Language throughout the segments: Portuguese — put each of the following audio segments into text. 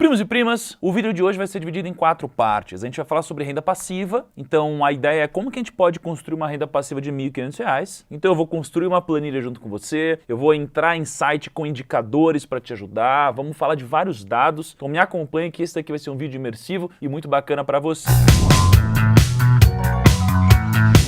Primos e primas, o vídeo de hoje vai ser dividido em 4 partes. A gente vai falar sobre renda passiva, então a ideia é como que a gente pode construir uma renda passiva de R$ 1.500. Então eu vou construir uma planilha junto com você, eu vou entrar em site com indicadores para te ajudar, vamos falar de vários dados. Então me acompanhe que esse daqui vai ser um vídeo imersivo e muito bacana para você.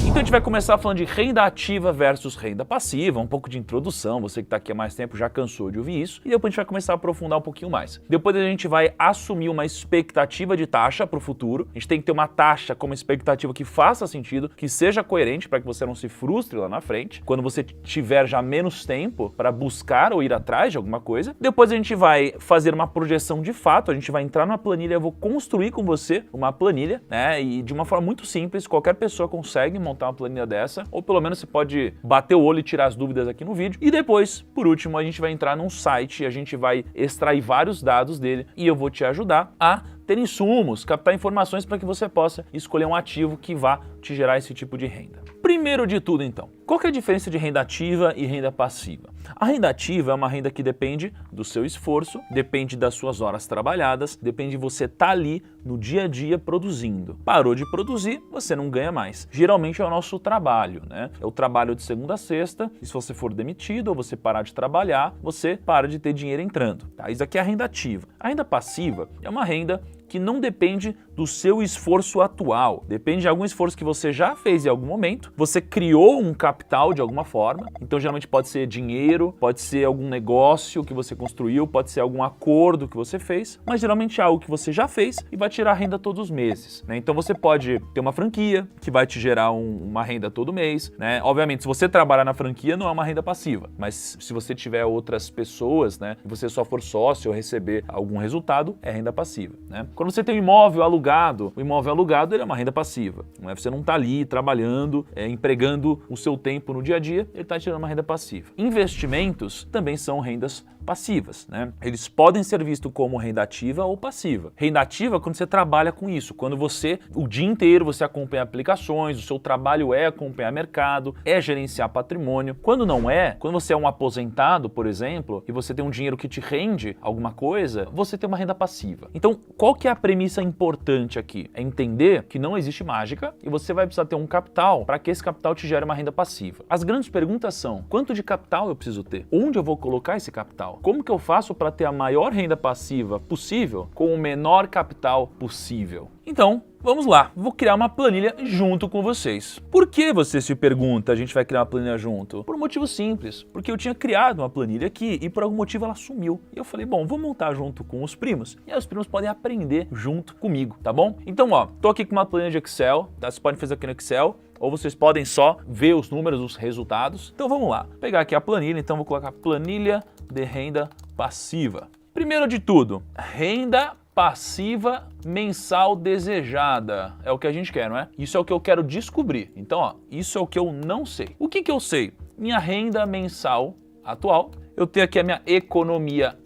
Então a gente vai começar falando de renda ativa versus renda passiva, um pouco de introdução, você que está aqui há mais tempo já cansou de ouvir isso, e depois a gente vai começar a aprofundar um pouquinho mais. Depois a gente vai assumir uma expectativa de taxa para o futuro, a gente tem que ter uma taxa como expectativa que faça sentido, que seja coerente para que você não se frustre lá na frente, quando você tiver já menos tempo para buscar ou ir atrás de alguma coisa. Depois a gente vai fazer uma projeção de fato, a gente vai entrar numa planilha, eu vou construir com você uma planilha, né, e de uma forma muito simples, qualquer pessoa consegue montar uma planilha dessa, ou pelo menos você pode bater o olho e tirar as dúvidas aqui no vídeo. E depois, por último, a gente vai entrar num site, a gente vai extrair vários dados dele e eu vou te ajudar a ter insumos, captar informações para que você possa escolher um ativo que vá te gerar esse tipo de renda. Primeiro de tudo, então, qual que é a diferença de renda ativa e renda passiva? A renda ativa é uma renda que depende do seu esforço, depende das suas horas trabalhadas, depende de você estar ali no dia a dia produzindo. Parou de produzir, você não ganha mais. Geralmente é o nosso trabalho, né? É o trabalho de segunda a sexta, e se você for demitido ou você parar de trabalhar, você para de ter dinheiro entrando. Tá? Isso aqui é a renda ativa. A renda passiva é uma renda que não depende do seu esforço atual, depende de algum esforço que você já fez em algum momento, você criou um capital de alguma forma, então geralmente pode ser dinheiro, pode ser algum negócio que você construiu, pode ser algum acordo que você fez, mas geralmente é algo que você já fez e vai tirar renda todos os meses, né? Então você pode ter uma franquia que vai te gerar uma renda todo mês, né? Obviamente, se você trabalhar na franquia não é uma renda passiva, mas se você tiver outras pessoas, né, e você só for sócio ou receber algum resultado, é renda passiva, né? Quando você tem um imóvel alugado, o imóvel alugado ele é uma renda passiva. Não é? Você não está ali trabalhando, empregando o seu tempo no dia a dia, ele está tirando uma renda passiva. Investimentos também são rendas passivas, né? Eles podem ser vistos como renda ativa ou passiva. Renda ativa é quando você trabalha com isso, quando você, o dia inteiro, você acompanha aplicações, o seu trabalho é acompanhar mercado, é gerenciar patrimônio. Quando não é, quando você é um aposentado, por exemplo, e você tem um dinheiro que te rende alguma coisa, você tem uma renda passiva. Então, qual que é a premissa importante aqui? É entender que não existe mágica e você vai precisar ter um capital para que esse capital te gere uma renda passiva. As grandes perguntas são: quanto de capital eu preciso ter? Onde eu vou colocar esse capital? Como que eu faço para ter a maior renda passiva possível com o menor capital possível? Então, vamos lá, vou criar uma planilha junto com vocês. Por que, você se pergunta, a gente vai criar uma planilha junto? Por um motivo simples, porque eu tinha criado uma planilha aqui e por algum motivo ela sumiu. E eu falei, bom, vou montar junto com os primos e aí os primos podem aprender junto comigo, tá bom? Então, ó, tô aqui com uma planilha de Excel, tá? Vocês podem fazer aqui no Excel, ou vocês podem só ver os números, os resultados. Então vamos lá, vou pegar aqui a planilha, então vou colocar planilha de renda passiva. Primeiro de tudo, renda passiva mensal desejada. É o que a gente quer, não é? Isso é o que eu quero descobrir. Então, ó, isso é o que eu não sei. O que eu sei? Minha renda mensal atual. Eu tenho aqui a minha economia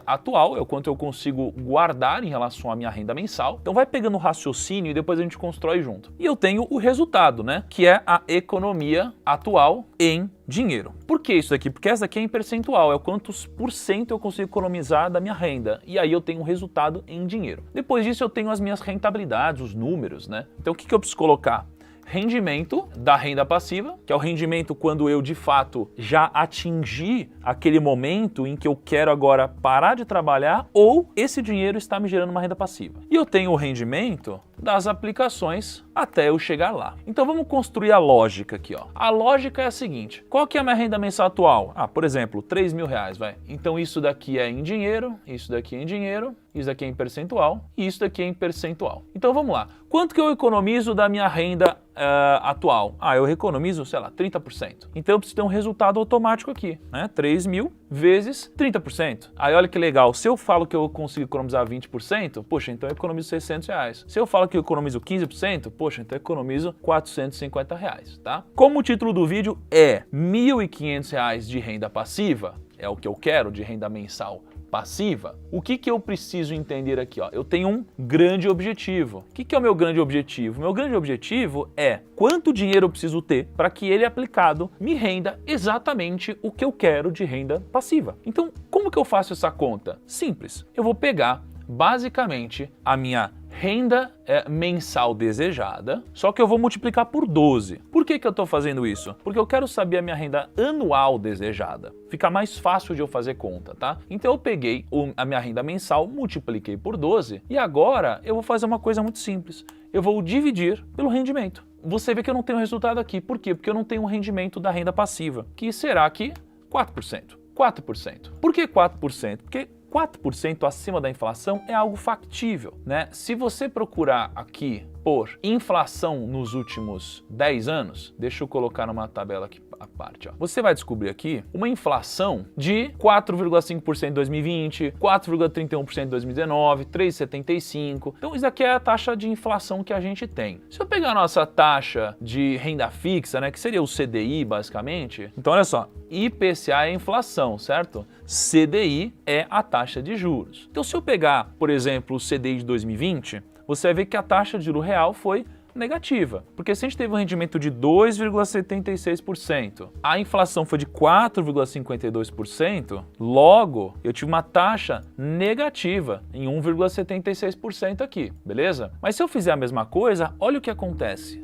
atual, é o quanto eu consigo guardar em relação à minha renda mensal. Então vai pegando o raciocínio e depois a gente constrói junto. E eu tenho o resultado, né? Que é a economia atual em dinheiro. Por que isso aqui? Porque essa aqui é em percentual, é o quantos por cento eu consigo economizar da minha renda. E aí eu tenho um resultado em dinheiro. Depois disso eu tenho as minhas rentabilidades, os números, né? Então o que eu preciso colocar? Rendimento da renda passiva, que é o rendimento quando eu de fato já atingi aquele momento em que eu quero agora parar de trabalhar ou esse dinheiro está me gerando uma renda passiva. E eu tenho o rendimento das aplicações até eu chegar lá. Então vamos construir a lógica aqui, ó. A lógica é a seguinte: qual que é a minha renda mensal atual? Por exemplo, R$3.000, vai. Então isso daqui é em dinheiro, isso daqui é em dinheiro, isso daqui é em percentual e isso daqui é em percentual. Então vamos lá. Quanto que eu economizo da minha renda atual? Eu economizo, sei lá, 30%. Então eu preciso ter um resultado automático aqui, né? 3.000 vezes 30%. Aí olha que legal, se eu falo que eu consigo economizar 20%, poxa, então eu economizo R$600. Se eu falo que eu economizo 15%, poxa, então eu economizo R$450, tá? Como o título do vídeo é R$1.500 de renda passiva, é o que eu quero de renda mensal passiva, o que eu preciso entender aqui? Ó? Eu tenho um grande objetivo. O que é o meu grande objetivo? O meu grande objetivo é quanto dinheiro eu preciso ter para que ele aplicado me renda exatamente o que eu quero de renda passiva. Então, como que eu faço essa conta? Simples. Eu vou pegar basicamente a minha renda mensal desejada, só que eu vou multiplicar por 12. Por que eu estou fazendo isso? Porque eu quero saber a minha renda anual desejada. Fica mais fácil de eu fazer conta, tá? Então eu peguei a minha renda mensal, multipliquei por 12 e agora eu vou fazer uma coisa muito simples. Eu vou dividir pelo rendimento. Você vê que eu não tenho resultado aqui. Por quê? Porque eu não tenho um rendimento da renda passiva, que será aqui 4%. 4%. Por que 4%? Porque 4% acima da inflação é algo factível, né? Se você procurar aqui por inflação nos últimos 10 anos, deixa eu colocar numa tabela aqui à parte, ó. Você vai descobrir aqui uma inflação de 4,5% em 2020, 4,31% em 2019, 3,75%. Então isso aqui é a taxa de inflação que a gente tem. Se eu pegar a nossa taxa de renda fixa, né, que seria o CDI basicamente, então olha só, IPCA é inflação, certo? CDI é a taxa de juros. Então se eu pegar, por exemplo, o CDI de 2020, você vai ver que a taxa de juro real foi negativa, porque se a gente teve um rendimento de 2,76%, a inflação foi de 4,52%, logo eu tive uma taxa negativa em 1,76% aqui, beleza? Mas se eu fizer a mesma coisa, olha o que acontece.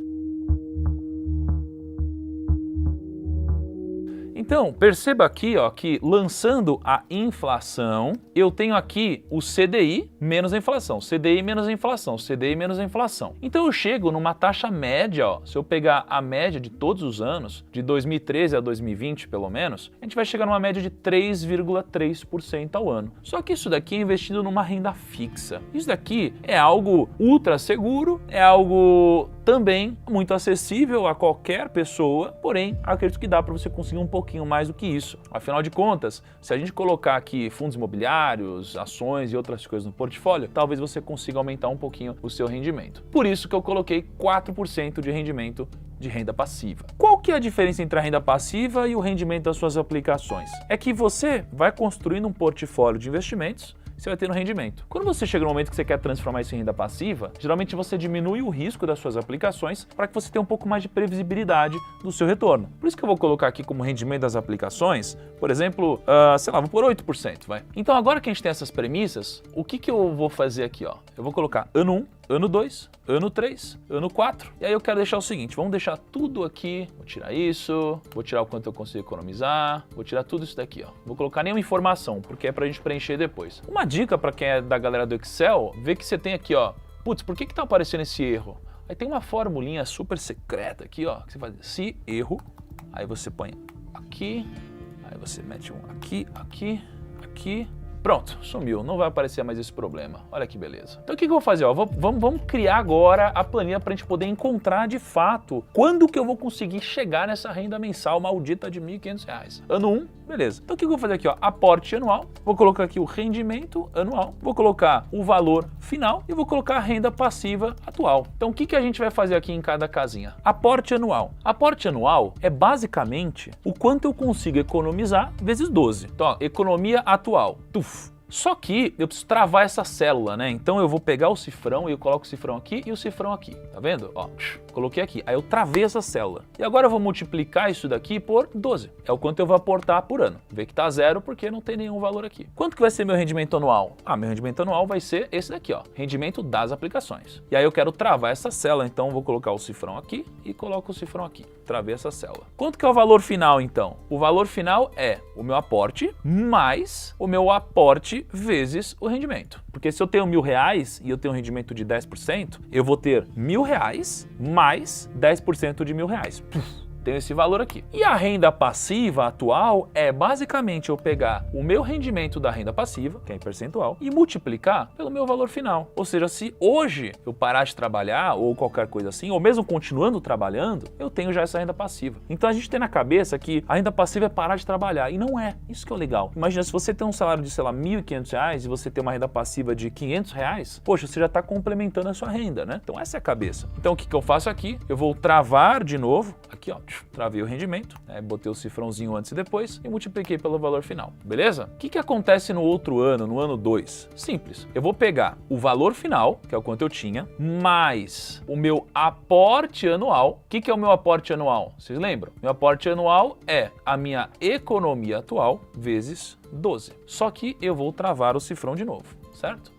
Então, perceba aqui ó, que lançando a inflação, eu tenho aqui o CDI menos a inflação, CDI menos a inflação, CDI menos a inflação. Então eu chego numa taxa média, ó, se eu pegar a média de todos os anos, de 2013 a 2020 pelo menos, a gente vai chegar numa média de 3,3% ao ano. Só que isso daqui é investido numa renda fixa. Isso daqui é algo ultra seguro, é algo também muito acessível a qualquer pessoa, porém acredito que dá para você conseguir um pouquinho mais do que isso. Afinal de contas, se a gente colocar aqui fundos imobiliários, ações e outras coisas no portfólio, talvez você consiga aumentar um pouquinho o seu rendimento. Por isso que eu coloquei 4% de rendimento de renda passiva. Qual que é a diferença entre a renda passiva e o rendimento das suas aplicações? É que você vai construindo um portfólio de investimentos, você vai ter no rendimento. Quando você chega no momento que você quer transformar isso em renda passiva, geralmente você diminui o risco das suas aplicações para que você tenha um pouco mais de previsibilidade do seu retorno. Por isso que eu vou colocar aqui como rendimento das aplicações, por exemplo, sei lá, vou por 8%, vai. Então agora que a gente tem essas premissas, o que eu vou fazer aqui, ó? Eu vou colocar ano 1, ano 2, ano 3, ano 4. E aí eu quero deixar o seguinte, vamos deixar tudo aqui, vou tirar isso, vou tirar o quanto eu consigo economizar, vou tirar tudo isso daqui, ó. Não vou colocar nenhuma informação, porque é pra gente preencher depois. Uma dica para quem é da galera do Excel, vê que você tem aqui, ó, putz, por que tá aparecendo esse erro? Aí tem uma formulinha super secreta aqui, ó, que você faz, se erro, aí você põe aqui, aí você mete um aqui, aqui, aqui. Pronto, sumiu, não vai aparecer mais esse problema. Olha que beleza. Então o que eu vou fazer? Ó, vamos criar agora a planilha para a gente poder encontrar de fato quando que eu vou conseguir chegar nessa renda mensal maldita de R$ 1.500. Ano 1, beleza. Então o que eu vou fazer aqui? Ó, aporte anual, vou colocar aqui o rendimento anual, vou colocar o valor final e vou colocar a renda passiva atual. Então o que a gente vai fazer aqui em cada casinha? Aporte anual. Aporte anual é basicamente o quanto eu consigo economizar vezes 12. Então, ó, economia atual. Tuf. Só que eu preciso travar essa célula, né? Então eu vou pegar o cifrão e eu coloco o cifrão aqui e o cifrão aqui, tá vendo? Ó, coloquei aqui, aí eu travei essa célula. E agora eu vou multiplicar isso daqui por 12. É o quanto eu vou aportar por ano. Vê que tá zero porque não tem nenhum valor aqui. Quanto que vai ser meu rendimento anual? Ah, meu rendimento anual vai ser esse daqui, ó, rendimento das aplicações. E aí eu quero travar essa célula, então eu vou colocar o cifrão aqui e coloco o cifrão aqui. Travei essa célula. Quanto que é o valor final, então? O valor final é o meu aporte mais o meu aporte vezes o rendimento. Porque se eu tenho R$1.000 e eu tenho um rendimento de 10%, eu vou ter R$1.000 mais 10% de R$1.000. Tenho esse valor aqui. E a renda passiva atual é basicamente eu pegar o meu rendimento da renda passiva, que é em percentual, e multiplicar pelo meu valor final. Ou seja, se hoje eu parar de trabalhar ou qualquer coisa assim, ou mesmo continuando trabalhando, eu tenho já essa renda passiva. Então a gente tem na cabeça que a renda passiva é parar de trabalhar, e não é. Isso que é o legal. Imagina, se você tem um salário de, sei lá, R$1.500 e você tem uma renda passiva de R$500, poxa, você já está complementando a sua renda, né? Então essa é a cabeça. Então o que eu faço aqui? Eu vou travar de novo, aqui ó, travei o rendimento, botei o cifrãozinho antes e depois e multipliquei pelo valor final, beleza? O que acontece no outro ano, no ano 2? Simples, eu vou pegar o valor final, que é o quanto eu tinha, mais o meu aporte anual. O que é o meu aporte anual? Vocês lembram? Meu aporte anual é a minha economia atual vezes 12. Só que eu vou travar o cifrão de novo, certo?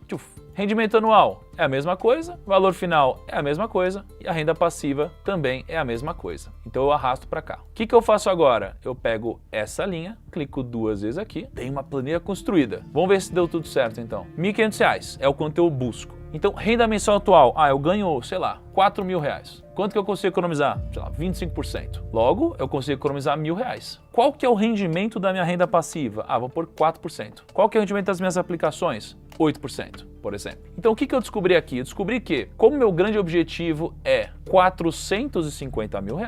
Rendimento anual é a mesma coisa, valor final é a mesma coisa e a renda passiva também é a mesma coisa. Então eu arrasto para cá. O que eu faço agora? Eu pego essa linha, clico 2 vezes aqui, tem uma planilha construída. Vamos ver se deu tudo certo então. R$ 1.500 é o quanto eu busco. Então, renda mensal atual, eu ganho, sei lá, R$ 4.000. Quanto que eu consigo economizar? Sei lá, 25%. Logo, eu consigo economizar R$ 1.000. Qual que é o rendimento da minha renda passiva? Vou pôr 4%. Qual que é o rendimento das minhas aplicações? 8%, por exemplo. Então, o que eu descobri aqui? Eu descobri que, como meu grande objetivo é R$ 450 mil,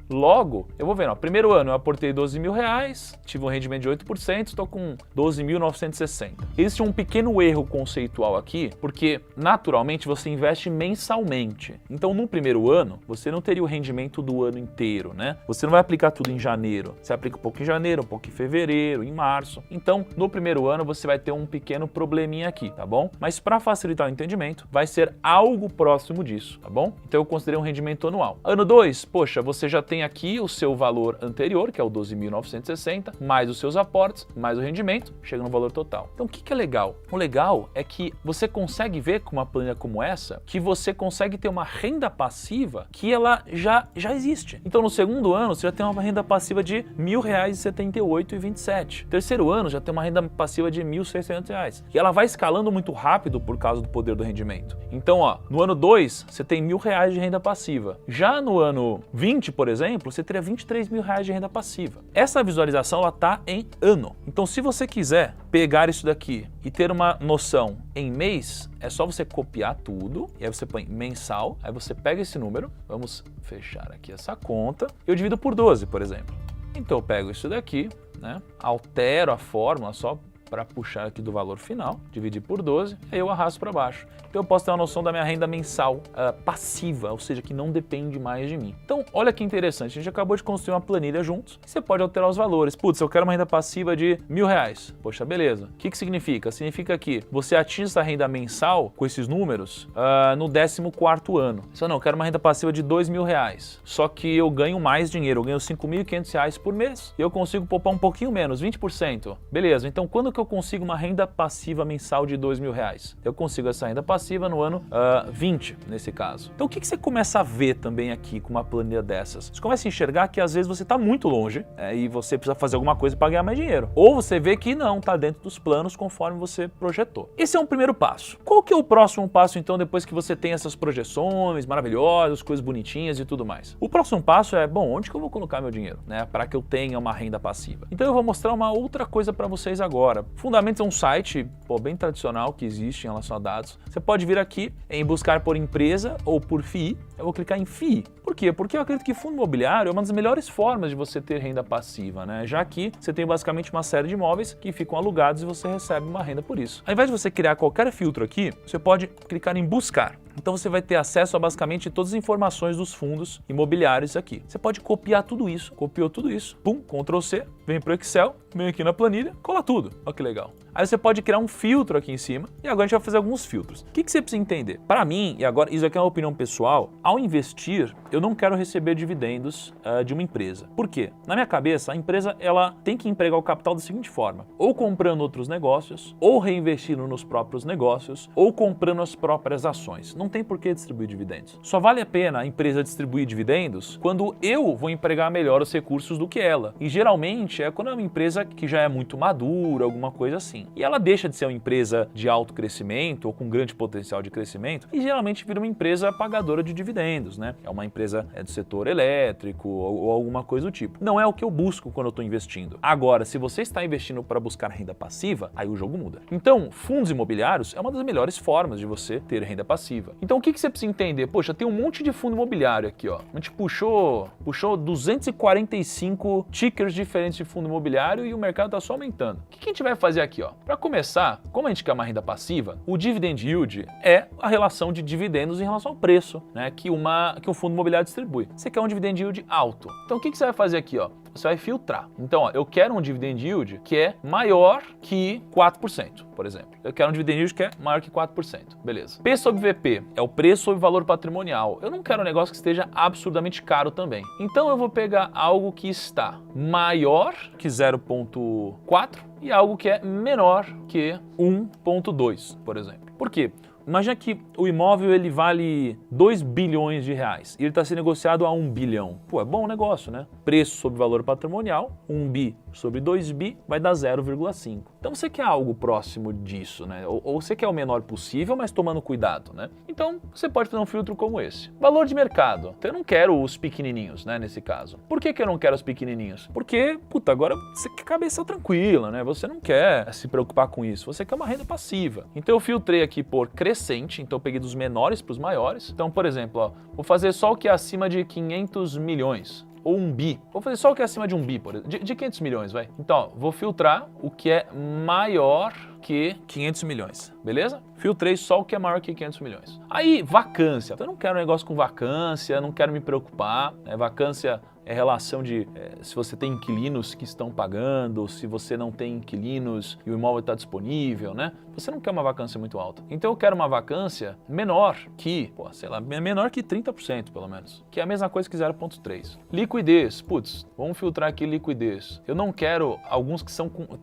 logo, eu vou vendo, primeiro ano eu aportei R$ 12.000, tive um rendimento de 8%, estou com 12.960. Existe um pequeno erro conceitual aqui, porque naturalmente você investe mensalmente. Então, no primeiro ano, você não teria o rendimento do ano inteiro, né? Você não vai aplicar tudo em janeiro. Você aplica um pouco em janeiro, um pouco em fevereiro, em março. Então, no primeiro ano, você vai ter um pequeno probleminha aqui, tá bom? Mas para facilitar o entendimento, vai ser algo próximo disso, tá bom? Então, eu considerei um rendimento anual. Ano 2, poxa, você já tem aqui o seu valor anterior, que é o 12.960, mais os seus aportes, mais o rendimento, chega no valor total. Então, o que é legal? O legal é que você consegue ver com uma planilha como essa, que você consegue ter uma renda passiva que ela já existe. Então, no segundo ano, você já tem uma renda passiva de R$ 1.078,27. Terceiro ano, já tem uma renda passiva de R$ 1.600. E ela vai escalando muito rápido por causa do poder do rendimento. Então, no ano 2, você tem R$ 1.000 de renda passiva. Já no ano 20, por exemplo, você teria R$ 23.000 de renda passiva. Essa visualização, ela está em ano. Então, se você quiser pegar isso daqui e ter uma noção em mês, é só você copiar tudo, e aí você põe mensal, aí você pega esse número, vamos fechar aqui essa conta, eu divido por 12, por exemplo. Então eu pego isso daqui, né, altero a fórmula só para puxar aqui do valor final, dividir por 12, aí eu arrasto para baixo. Então eu posso ter uma noção da minha renda mensal passiva, ou seja, que não depende mais de mim. Então, olha que interessante, a gente acabou de construir uma planilha juntos, você pode alterar os valores. Putz, eu quero uma renda passiva de R$ 1.000. Poxa, beleza. O que significa? Significa que você atinge essa renda mensal com esses números no 14º ano. Só não, eu quero uma renda passiva de R$ 2.000. Só que eu ganho mais dinheiro, eu ganho R$ 5.500 por mês e eu consigo poupar um pouquinho menos, 20%. Beleza, então quando que eu consigo uma renda passiva mensal de R$ 2.000? Eu consigo essa renda passiva no ano 20, nesse caso. Então o que você começa a ver também aqui com uma planilha dessas? Você começa a enxergar que às vezes você está muito longe e você precisa fazer alguma coisa para ganhar mais dinheiro. Ou você vê que não, está dentro dos planos conforme você projetou. Esse é um primeiro passo. Qual que é o próximo passo então depois que você tem essas projeções maravilhosas, coisas bonitinhas e tudo mais? O próximo passo é, onde que eu vou colocar meu dinheiro, né, para que eu tenha uma renda passiva? Então eu vou mostrar uma outra coisa para vocês agora. Fundamentos é um site bem tradicional que existe em relação a dados. Você pode vir aqui em buscar por empresa ou por FII. Eu vou clicar em FII. Por quê? Porque eu acredito que fundo imobiliário é uma das melhores formas de você ter renda passiva, né? Já que você tem basicamente uma série de imóveis que ficam alugados e você recebe uma renda por isso. Ao invés de você criar qualquer filtro aqui, você pode clicar em buscar. Então você vai ter acesso a basicamente todas as informações dos fundos imobiliários aqui. Você pode copiar tudo isso, copiou tudo isso, pum, Ctrl C, vem para o Excel, vem aqui na planilha, cola tudo. Olha que legal. Aí você pode criar um filtro aqui em cima e agora a gente vai fazer alguns filtros. O que você precisa entender? Para mim, e agora isso aqui é uma opinião pessoal, ao investir, eu não quero receber dividendos de uma empresa. Por quê? Na minha cabeça, a empresa ela tem que empregar o capital da seguinte forma: ou comprando outros negócios, ou reinvestindo nos próprios negócios, ou comprando as próprias ações. Não tem por que distribuir dividendos. Só vale a pena a empresa distribuir dividendos quando eu vou empregar melhor os recursos do que ela. E geralmente é quando é uma empresa que já é muito madura, alguma coisa assim. E ela deixa de ser uma empresa de alto crescimento ou com grande potencial de crescimento e geralmente vira uma empresa pagadora de dividendos, né? É uma empresa do setor elétrico ou alguma coisa do tipo. Não é o que eu busco quando eu estou investindo. Agora, se você está investindo para buscar renda passiva, aí o jogo muda. Então, fundos imobiliários é uma das melhores formas de você ter renda passiva. Então o que você precisa entender? Poxa, tem um monte de fundo imobiliário aqui, ó. A gente puxou 245 tickers diferentes de fundo imobiliário e o mercado está só aumentando. O que a gente vai fazer aqui, ó? Para começar, como a gente quer uma renda passiva, o dividend yield é a relação de dividendos em relação ao preço, né, que um fundo imobiliário distribui. Você quer um dividend yield alto. Então o que você vai fazer aqui, ó? Você vai filtrar. Então, ó, eu quero um dividend yield que é maior que 4%, por exemplo. Eu quero um dividend yield que é maior que 4%. Beleza. P sobre VP é o preço sobre valor patrimonial. Eu não quero um negócio que esteja absurdamente caro também. Então, eu vou pegar algo que está maior que 0,4 e algo que é menor que 1,2, por exemplo. Por quê? Imagina que o imóvel ele vale 2 bilhões de reais e ele está sendo negociado a 1 bilhão. Pô, é bom negócio, né? Preço sobre valor patrimonial, 1 bi sobre 2 bi vai dar 0,5. Então você quer algo próximo disso, né? Ou você quer o menor possível, mas tomando cuidado, né? Então você pode fazer um filtro como esse. Valor de mercado. Então eu não quero os pequenininhos, né? Nesse caso. Por que eu não quero os pequenininhos? Porque, puta, agora você quer cabeça tranquila, né? Você não quer se preocupar com isso. Você quer uma renda passiva. Então eu filtrei aqui por crescente, então eu peguei dos menores para os maiores. Então, por exemplo, ó, vou fazer só o que é acima de 500 milhões. Ou 1 bi. Vou fazer só o que é acima de 1 bi, por exemplo. De 500 milhões, vai. Então, ó, vou filtrar o que é maior que 500 milhões, beleza? Filtrei só o que é maior que 500 milhões. Aí, vacância. Eu não quero um negócio com vacância, não quero me preocupar. Vacância é relação de se você tem inquilinos que estão pagando, se você não tem inquilinos e o imóvel está disponível, né? Você não quer uma vacância muito alta. Então eu quero uma vacância menor que, pô, sei lá, menor que 30% pelo menos, que é a mesma coisa que 0,3. Liquidez, putz, vamos filtrar aqui liquidez. Eu não quero alguns que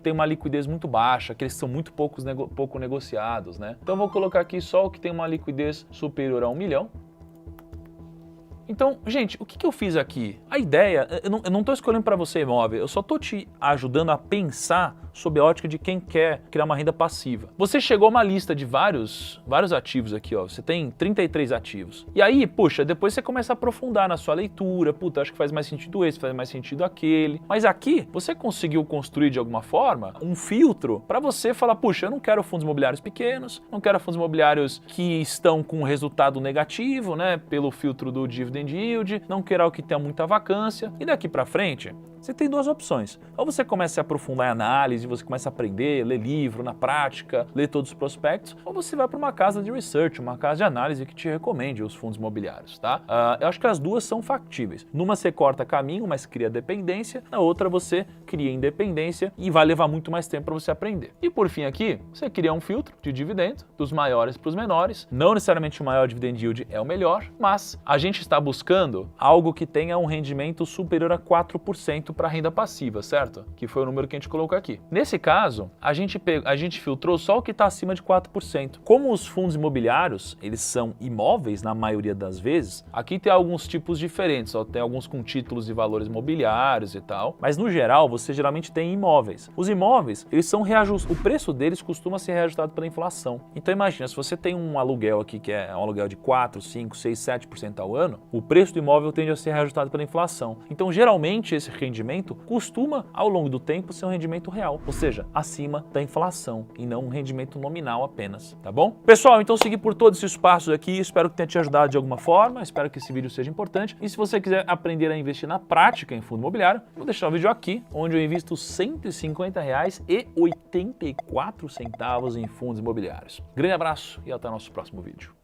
têm uma liquidez muito baixa, aqueles que são muito pouco negociados, né? Então eu vou colocar aqui só o que tem uma liquidez superior a 1 milhão. Então, gente, o que eu fiz aqui? A ideia, eu não estou escolhendo para você imóvel, eu só estou te ajudando a pensar sob a ótica de quem quer criar uma renda passiva. Você chegou a uma lista de vários ativos aqui, ó. Você tem 33 ativos. E aí, puxa, depois você começa a aprofundar na sua leitura. Puta, acho que faz mais sentido esse, faz mais sentido aquele. Mas aqui, você conseguiu construir de alguma forma um filtro para você falar, puxa, eu não quero fundos imobiliários pequenos, não quero fundos imobiliários que estão com resultado negativo, né, pelo filtro do dividend yield, não quero algo que tenha muita vacância. E daqui para frente, você tem duas opções. Ou você começa a aprofundar em análise, você começa a aprender, ler livro na prática, ler todos os prospectos, ou você vai para uma casa de research, uma casa de análise que te recomende os fundos imobiliários, tá? Eu acho que as duas são factíveis. Numa você corta caminho, mas cria dependência, na outra você cria independência e vai levar muito mais tempo para você aprender. E por fim aqui, você cria um filtro de dividendo, dos maiores para os menores. Não necessariamente o maior dividend yield é o melhor, mas a gente está buscando algo que tenha um rendimento superior a 4% para renda passiva, certo? Que foi o número que a gente colocou aqui. Nesse caso, a gente filtrou só o que está acima de 4%. Como os fundos imobiliários, eles são imóveis na maioria das vezes, aqui tem alguns tipos diferentes, ó, tem alguns com títulos e valores mobiliários e tal, mas no geral, você geralmente tem imóveis. Os imóveis, eles são reajustados, o preço deles costuma ser reajustado pela inflação. Então imagina, se você tem um aluguel aqui que é um aluguel de 4, 5, 6, 7% ao ano, o preço do imóvel tende a ser reajustado pela inflação. Então geralmente esse rendimento costuma, ao longo do tempo, ser um rendimento real, ou seja, acima da inflação e não um rendimento nominal apenas, tá bom? Pessoal, então segui por todos esses passos aqui, espero que tenha te ajudado de alguma forma, espero que esse vídeo seja importante e se você quiser aprender a investir na prática em fundo imobiliário, vou deixar o vídeo aqui, onde eu invisto R$ 150,84 em fundos imobiliários. Grande abraço e até o nosso próximo vídeo.